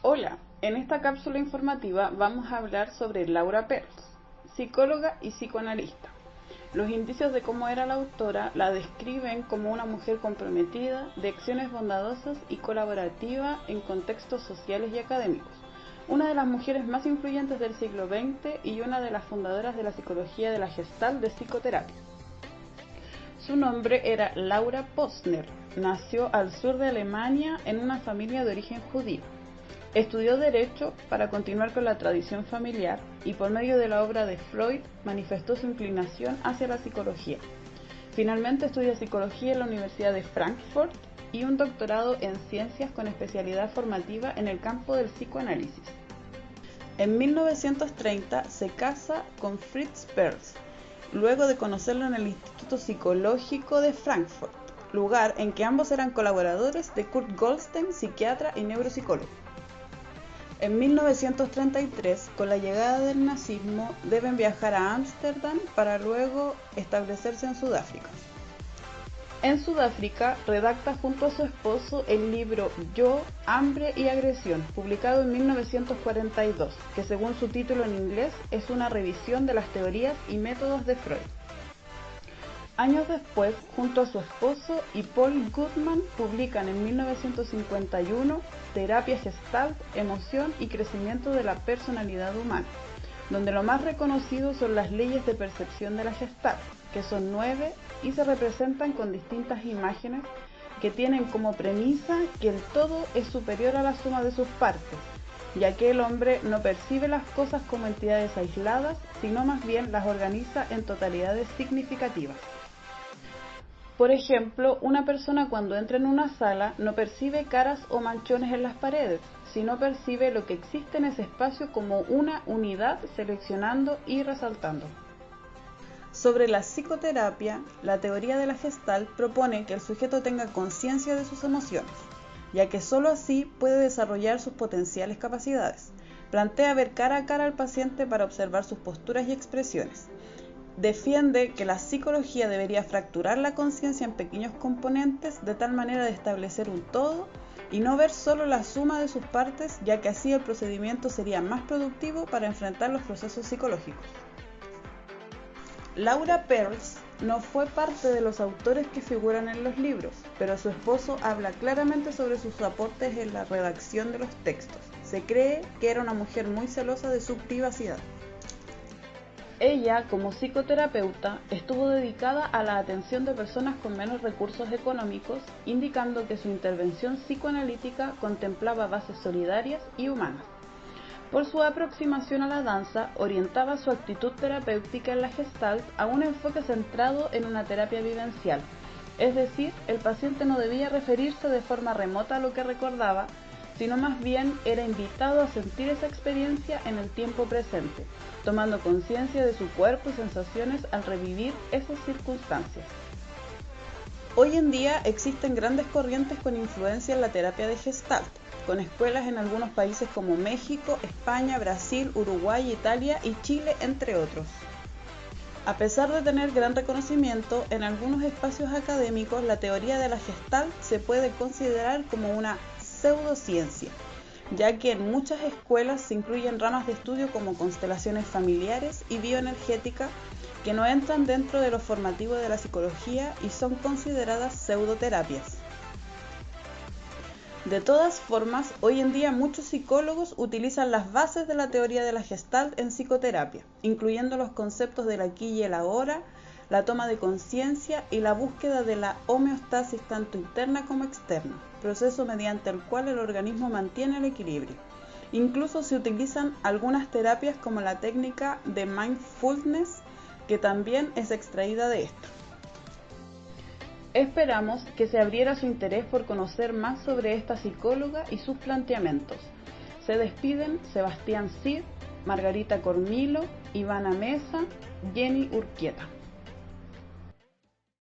Hola, en esta cápsula informativa vamos a hablar sobre Laura Perls, psicóloga y psicoanalista. Los indicios de cómo era la autora la describen como una mujer comprometida, de acciones bondadosas y colaborativa en contextos sociales y académicos, una de las mujeres más influyentes del siglo XX y una de las fundadoras de la psicología de la Gestalt de psicoterapia. Su nombre era Laura Posner, nació al sur de Alemania en una familia de origen judío. Estudió Derecho para continuar con la tradición familiar y por medio de la obra de Freud manifestó su inclinación hacia la psicología. Finalmente estudia Psicología en la Universidad de Frankfurt y un doctorado en Ciencias con especialidad formativa en el campo del psicoanálisis. En 1930 se casa con Fritz Perls, luego de conocerlo en el Instituto Psicológico de Frankfurt, lugar en que ambos eran colaboradores de Kurt Goldstein, psiquiatra y neuropsicólogo. En 1933, con la llegada del nazismo, deben viajar a Ámsterdam para luego establecerse en Sudáfrica. En Sudáfrica, redacta junto a su esposo el libro Yo, Hambre y Agresión, publicado en 1942, que según su título en inglés es una revisión de las teorías y métodos de Freud. Años después, junto a su esposo y Paul Goodman, publican en 1951 Terapia Gestalt, Emoción y Crecimiento de la Personalidad Humana, donde lo más reconocido son las leyes de percepción de la Gestalt, que son 9 y se representan con distintas imágenes que tienen como premisa que el todo es superior a la suma de sus partes, ya que el hombre no percibe las cosas como entidades aisladas, sino más bien las organiza en totalidades significativas. Por ejemplo, una persona cuando entra en una sala no percibe caras o manchones en las paredes, sino percibe lo que existe en ese espacio como una unidad, seleccionando y resaltando. Sobre la psicoterapia, la teoría de la Gestalt propone que el sujeto tenga conciencia de sus emociones, ya que sólo así puede desarrollar sus potenciales capacidades. Plantea ver cara a cara al paciente para observar sus posturas y expresiones. Defiende que la psicología debería fracturar la conciencia en pequeños componentes de tal manera de establecer un todo y no ver solo la suma de sus partes, ya que así el procedimiento sería más productivo para enfrentar los procesos psicológicos. Laura Perls no fue parte de los autores que figuran en los libros, pero su esposo habla claramente sobre sus aportes en la redacción de los textos. Se cree que era una mujer muy celosa de su privacidad. Ella, como psicoterapeuta, estuvo dedicada a la atención de personas con menos recursos económicos, indicando que su intervención psicoanalítica contemplaba bases solidarias y humanas. Por su aproximación a la danza, orientaba su actitud terapéutica en la Gestalt a un enfoque centrado en una terapia vivencial, es decir, el paciente no debía referirse de forma remota a lo que recordaba, sino más bien era invitado a sentir esa experiencia en el tiempo presente, tomando conciencia de su cuerpo y sensaciones al revivir esas circunstancias. Hoy en día existen grandes corrientes con influencia en la terapia de Gestalt, con escuelas en algunos países como México, España, Brasil, Uruguay, Italia y Chile, entre otros. A pesar de tener gran reconocimiento, en algunos espacios académicos la teoría de la Gestalt se puede considerar como una pseudociencia, ya que en muchas escuelas se incluyen ramas de estudio como constelaciones familiares y bioenergética que no entran dentro de lo formativo de la psicología y son consideradas pseudoterapias. De todas formas, hoy en día muchos psicólogos utilizan las bases de la teoría de la Gestalt en psicoterapia, incluyendo los conceptos del aquí y el ahora, la toma de conciencia y la búsqueda de la homeostasis tanto interna como externa, proceso mediante el cual el organismo mantiene el equilibrio. Incluso se utilizan algunas terapias como la técnica de mindfulness, que también es extraída de esto. Esperamos que se abriera su interés por conocer más sobre esta psicóloga y sus planteamientos. Se despiden Sebastián Cid, Margarita Cormilo, Ivana Mesa, Jenny Urquieta.